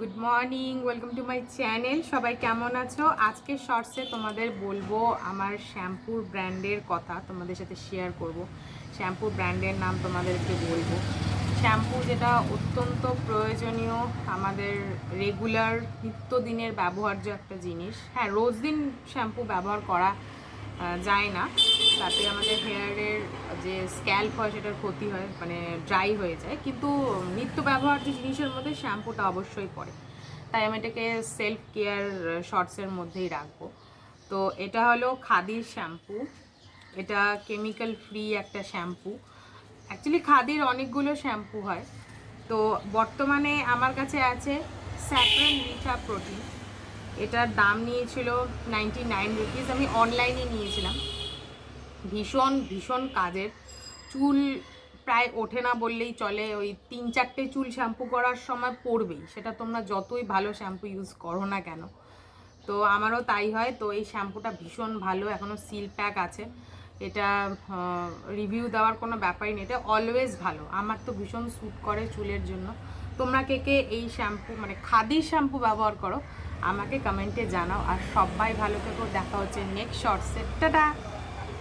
Good morning, welcome to my channel. সবাই কেমন আছো? আজকে শর্টসে তোমাদের বলবো আমার শ্যাম্পুর ব্র্যান্ডের কথা, তোমাদের সাথে শেয়ার করব। শ্যাম্পুর ব্র্যান্ডের নাম তোমাদেরকে বলবো। শ্যাম্পু যেটা অত্যন্ত প্রয়োজনীয়, আমাদের রেগুলার নিত্যদিনের ব্যবহার্য একটা জিনিস। হ্যাঁ, রোজ দিন শ্যাম্পু ব্যবহার করা যায় না, তাতে আমাদের হেয়ারের যে স্ক্যাল্প হয় সেটার ক্ষতি হয়, মানে ড্রাই হয়ে যায়। কিন্তু নিত্য ব্যবহার্য জিনিসের মধ্যে শ্যাম্পুটা অবশ্যই পড়ে, তাই আমি এটাকে সেলফ কেয়ার শর্টসের মধ্যেই রাখবো। তো এটা হলো খাদির শ্যাম্পু। এটা কেমিক্যাল ফ্রি একটা শ্যাম্পু। অ্যাকচুয়ালি খাদির অনেকগুলো শ্যাম্পু হয়, তো বর্তমানে আমার কাছে আছে স্যাফরন রিচা প্রোটিন। এটার দাম নিয়েছিল 99 রুপিস। আমি অনলাইনে নিয়েছিলাম। ভীষণ ভীষণ কাজের। চুল প্রায় ওঠে না বললেই চলে, ওই 3-4টে চুল শ্যাম্পু করার সময় পড়বেই, সেটা তোমরা যতই ভালো শ্যাম্পু ইউজ করো না কেন। তো আমারও তাই হয়। তো এই শ্যাম্পুটা ভীষণ ভালো, এখনও সিল প্যাক আছে। এটা রিভিউ দেওয়ার কোনো ব্যাপারই নেই, এটা অলওয়েজ ভালো। আমার তো ভীষণ স্যুট করে চুলের জন্য। তোমরা কে কে এই শ্যাম্পু মানে খাদির শ্যাম্পু ব্যবহার করো আমাকে কমেন্টে জানাও। আর সবাই ভালো থেকো, দেখা হচ্ছে নেক্সট শর্টসে। টাটা।